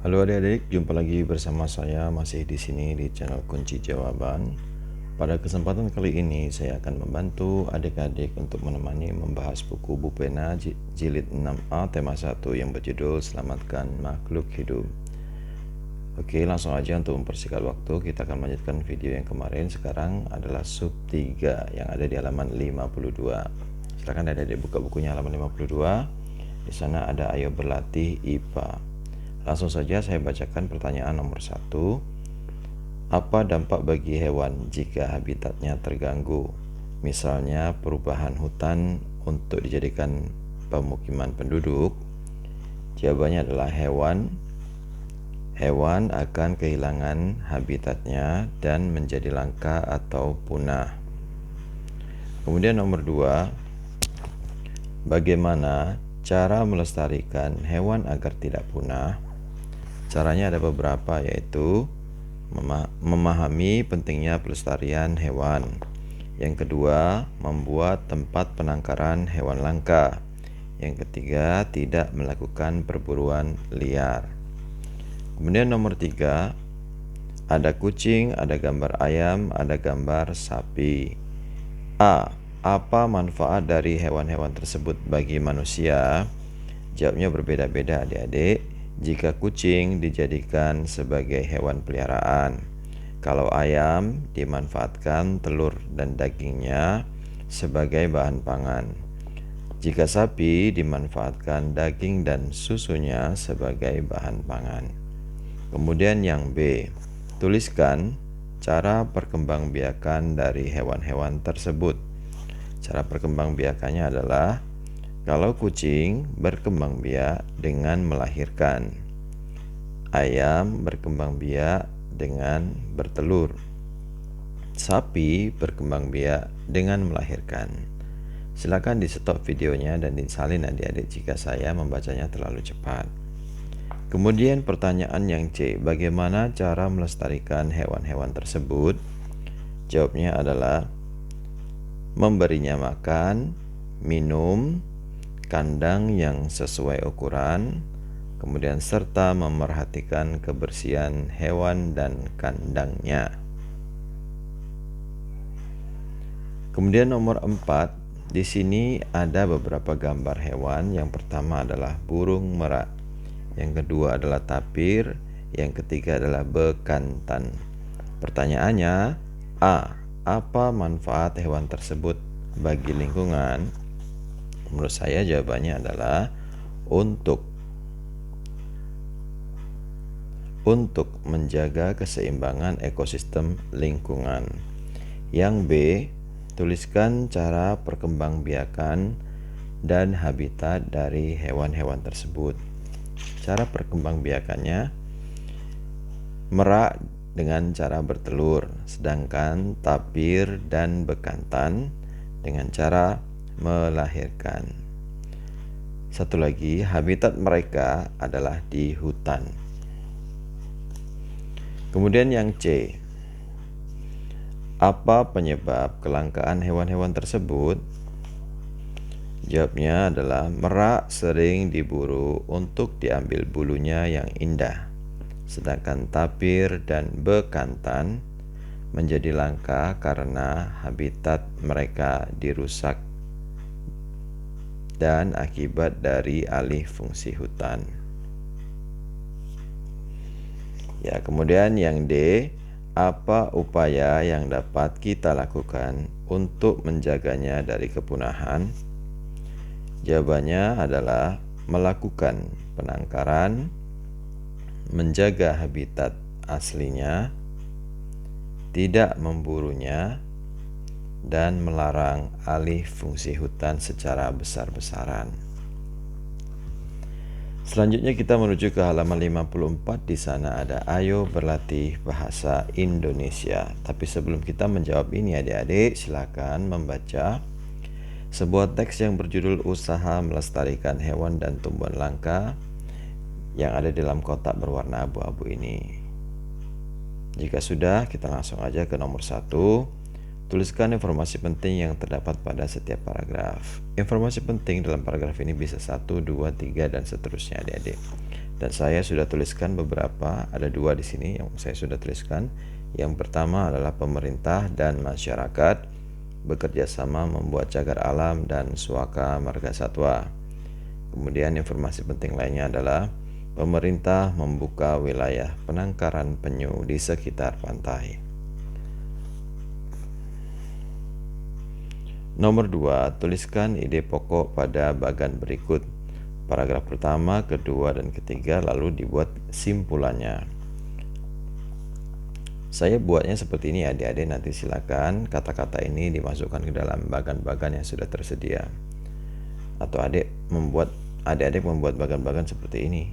Halo adik-adik, jumpa lagi bersama saya masih di sini di channel Kunci Jawaban. Pada kesempatan kali ini saya akan membantu adik-adik untuk menemani membahas buku Bu Pena jilid 6A tema 1 yang berjudul Selamatkan Makhluk Hidup. Oke, langsung aja untuk mempersingkat waktu kita akan melanjutkan video yang kemarin. Sekarang adalah sub 3 yang ada di halaman 52. Silakan adik-adik buka bukunya halaman 52. Di sana ada ayo berlatih IPA. Langsung saja saya bacakan pertanyaan nomor 1. Apa dampak bagi hewan jika habitatnya terganggu? Misalnya perubahan hutan untuk dijadikan pemukiman penduduk. Jawabannya adalah hewan akan kehilangan habitatnya dan menjadi langka atau punah. Kemudian nomor 2, bagaimana cara melestarikan hewan agar tidak punah? Caranya ada beberapa, yaitu memahami pentingnya pelestarian hewan. Yang kedua, membuat tempat penangkaran hewan langka. Yang ketiga, tidak melakukan perburuan liar. Kemudian nomor 3, ada kucing, ada gambar ayam, ada gambar sapi. A. Apa manfaat dari hewan-hewan tersebut bagi manusia? Jawabnya berbeda-beda adik-adik. Jika kucing dijadikan sebagai hewan peliharaan, kalau ayam dimanfaatkan telur dan dagingnya sebagai bahan pangan. Jika sapi dimanfaatkan daging dan susunya sebagai bahan pangan. Kemudian yang B, tuliskan cara perkembangbiakan dari hewan-hewan tersebut. Cara perkembangbiakannya adalah kalau kucing berkembang biak dengan melahirkan, ayam berkembang biak dengan bertelur, sapi berkembang biak dengan melahirkan. Silakan di stop videonya dan disalin adik-adik jika saya membacanya terlalu cepat. Kemudian pertanyaan yang C, bagaimana cara melestarikan hewan-hewan tersebut? Jawabnya adalah memberinya makan, minum, kandang yang sesuai ukuran, kemudian serta memerhatikan kebersihan hewan dan kandangnya. Kemudian nomor 4, di sini ada beberapa gambar hewan. Yang pertama adalah burung merak, yang kedua adalah tapir, yang ketiga adalah bekantan. Pertanyaannya, A. Apa manfaat hewan tersebut bagi lingkungan? Menurut saya jawabannya adalah untuk menjaga keseimbangan ekosistem lingkungan. Yang B, tuliskan cara perkembangbiakan dan habitat dari hewan-hewan tersebut. Cara perkembangbiakannya, merak dengan cara bertelur, sedangkan tapir dan bekantan dengan cara melahirkan. Satu lagi, habitat mereka adalah di hutan. Kemudian yang C, apa penyebab kelangkaan hewan-hewan tersebut? Jawabnya adalah merak sering diburu untuk diambil bulunya yang indah, sedangkan tapir dan bekantan menjadi langka karena habitat mereka dirusak dan akibat dari alih fungsi hutan. Ya, kemudian yang D, apa upaya yang dapat kita lakukan untuk menjaganya dari kepunahan? Jawabannya adalah melakukan penangkaran, menjaga habitat aslinya, tidak memburunya, dan melarang alih fungsi hutan secara besar-besaran. Selanjutnya kita menuju ke halaman 54. Di sana ada ayo berlatih bahasa Indonesia. Tapi sebelum kita menjawab ini adik-adik, silakan membaca sebuah teks yang berjudul Usaha Melestarikan Hewan dan Tumbuhan Langka yang ada di dalam kotak berwarna abu-abu ini. Jika sudah, kita langsung aja ke nomor 1. Tuliskan informasi penting yang terdapat pada setiap paragraf. Informasi penting dalam paragraf ini bisa 1, 2, 3, dan seterusnya adik-adik. Dan saya sudah tuliskan beberapa, ada 2 di sini yang saya sudah tuliskan. Yang pertama adalah pemerintah dan masyarakat bekerja sama membuat cagar alam dan suaka marga satwa. Kemudian informasi penting lainnya adalah pemerintah membuka wilayah penangkaran penyu di sekitar pantai. Nomor 2, tuliskan ide pokok pada bagan berikut. Paragraf pertama, kedua, dan ketiga, lalu dibuat simpulannya. Saya buatnya seperti ini, adik-adik. Nanti silakan kata-kata ini dimasukkan ke dalam bagan-bagan yang sudah tersedia. Atau adik-adik membuat bagan-bagan seperti ini.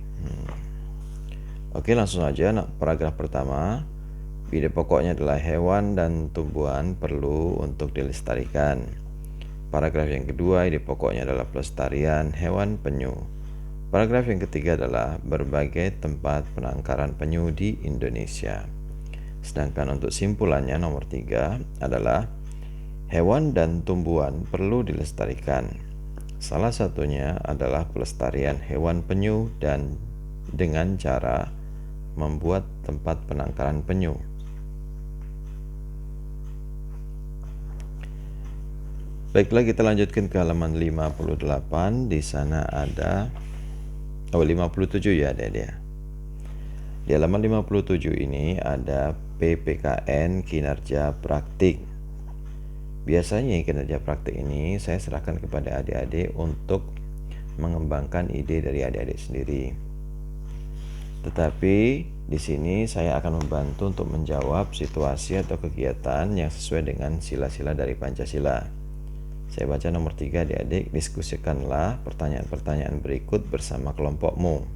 Oke, langsung aja. Paragraf pertama, ide pokoknya adalah hewan dan tumbuhan perlu untuk dilestarikan. Paragraf yang kedua, ide pokoknya adalah pelestarian hewan penyu. Paragraf yang ketiga adalah berbagai tempat penangkaran penyu di Indonesia. Sedangkan untuk simpulannya nomor 3 adalah hewan dan tumbuhan perlu dilestarikan. Salah satunya adalah pelestarian hewan penyu dan dengan cara membuat tempat penangkaran penyu. Baiklah, kita lanjutkan ke halaman 58. Di sana ada 57 ya, adik-adik. Di halaman 57 ini ada PPKN kinerja praktik. Biasanya kinerja praktik ini saya serahkan kepada adik-adik untuk mengembangkan ide dari adik-adik sendiri. Tetapi di sini saya akan membantu untuk menjawab situasi atau kegiatan yang sesuai dengan sila-sila dari Pancasila. Saya baca nomor 3, adik-adik. Diskusikanlah pertanyaan-pertanyaan berikut bersama kelompokmu.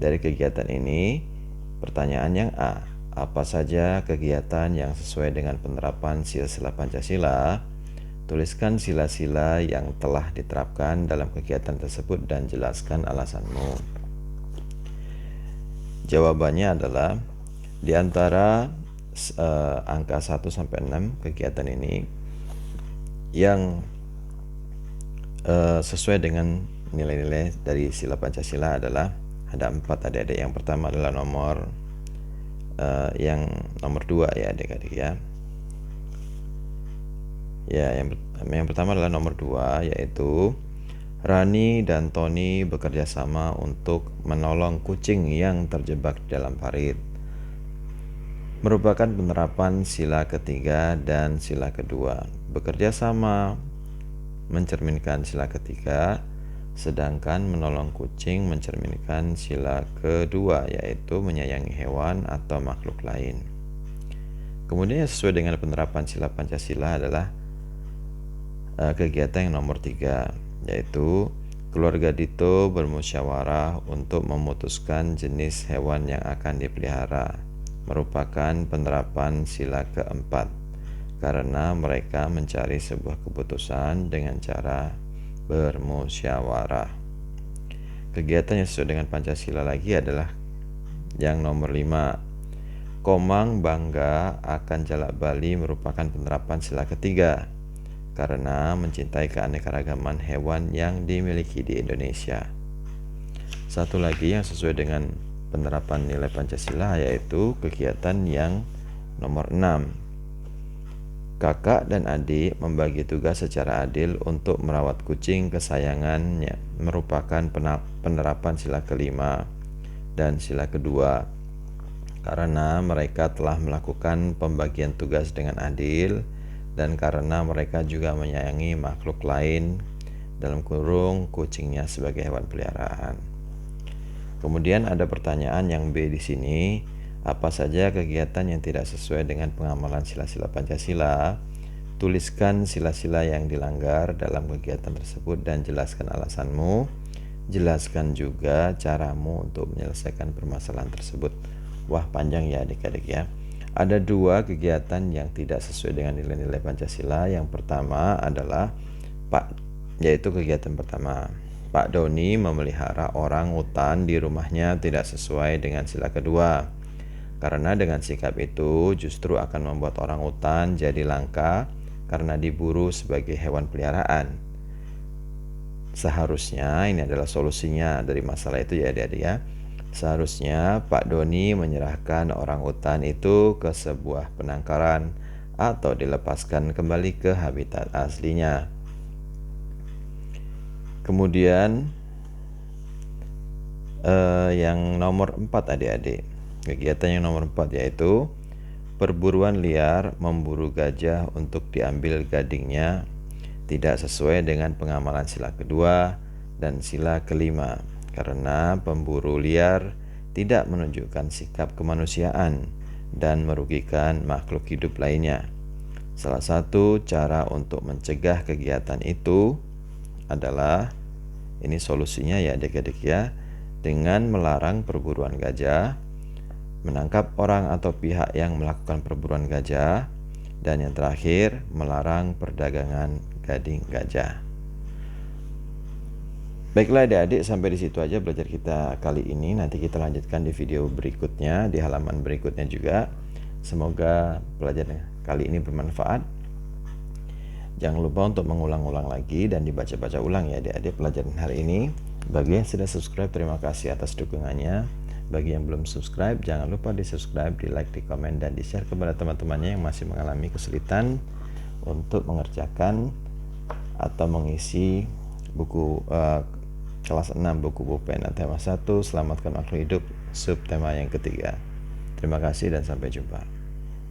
Dari kegiatan ini, pertanyaan yang A, apa saja kegiatan yang sesuai dengan penerapan sila-sila Pancasila? Tuliskan sila-sila yang telah diterapkan dalam kegiatan tersebut dan jelaskan alasanmu. Jawabannya adalah di antara angka 1 sampai 6 kegiatan ini yang sesuai dengan nilai-nilai dari sila Pancasila adalah ada 4, adik-adik. Yang pertama adalah nomor 2 ya, adik-adik ya. Ya, yang pertama adalah nomor 2, yaitu Rani dan Tony bekerja sama untuk menolong kucing yang terjebak di dalam parit. Merupakan penerapan sila ketiga dan sila kedua. Bekerja sama mencerminkan sila ketiga, sedangkan menolong kucing mencerminkan sila kedua, yaitu menyayangi hewan atau makhluk lain. Kemudian yang sesuai dengan penerapan sila Pancasila adalah kegiatan yang nomor 3, yaitu keluarga Dito bermusyawarah untuk memutuskan jenis hewan yang akan dipelihara. Merupakan penerapan sila keempat, karena mereka mencari sebuah keputusan dengan cara bermusyawarah. Kegiatan yang sesuai dengan Pancasila lagi adalah yang nomor 5. Komang bangga akan jalak Bali merupakan penerapan sila ketiga, karena mencintai keanekaragaman hewan yang dimiliki di Indonesia. Satu lagi yang sesuai dengan penerapan nilai Pancasila, yaitu kegiatan yang nomor 6. Kakak dan adik membagi tugas secara adil untuk merawat kucing kesayangannya, merupakan penerapan sila kelima dan sila kedua, karena mereka telah melakukan pembagian tugas dengan adil dan karena mereka juga menyayangi makhluk lain, dalam kurung kucingnya sebagai hewan peliharaan. Kemudian ada pertanyaan yang B di sini, apa saja kegiatan yang tidak sesuai dengan pengamalan sila-sila Pancasila? Tuliskan sila-sila yang dilanggar dalam kegiatan tersebut dan jelaskan alasanmu. Jelaskan juga caramu untuk menyelesaikan permasalahan tersebut. Wah, panjang ya adik-adik ya. Ada 2 kegiatan yang tidak sesuai dengan nilai-nilai Pancasila. Yang pertama adalah yaitu kegiatan pertama, Pak Doni memelihara orang utan di rumahnya tidak sesuai dengan sila kedua. Karena dengan sikap itu justru akan membuat orang utan jadi langka karena diburu sebagai hewan peliharaan. Seharusnya ini adalah solusinya dari masalah itu ya adik-adik ya. Seharusnya Pak Doni menyerahkan orang utan itu ke sebuah penangkaran atau dilepaskan kembali ke habitat aslinya. Kemudian yang nomor 4 adik-adik, kegiatan yang nomor 4 yaitu perburuan liar memburu gajah untuk diambil gadingnya tidak sesuai dengan pengamalan sila kedua dan sila kelima, karena pemburu liar tidak menunjukkan sikap kemanusiaan dan merugikan makhluk hidup lainnya. Salah satu cara untuk mencegah kegiatan itu adalah, ini solusinya ya adik-adik ya, dengan melarang perburuan gajah, menangkap orang atau pihak yang melakukan perburuan gajah, dan yang terakhir melarang perdagangan gading gajah. Baiklah adik-adik, sampai di situ aja belajar kita kali ini. Nanti kita lanjutkan di video berikutnya, di halaman berikutnya juga. Semoga pelajaran kali ini bermanfaat. Jangan lupa untuk mengulang-ulang lagi dan dibaca-baca ulang ya adik-adik pelajaran hari ini. Bagi yang sudah subscribe, terima kasih atas dukungannya. Bagi yang belum subscribe, jangan lupa di subscribe, di like, di komen, dan di share kepada teman-temannya yang masih mengalami kesulitan untuk mengerjakan atau mengisi buku kelas 6 buku pena tema 1 Selamatkan Makhluk Hidup, subtema yang ketiga. Terima kasih dan sampai jumpa.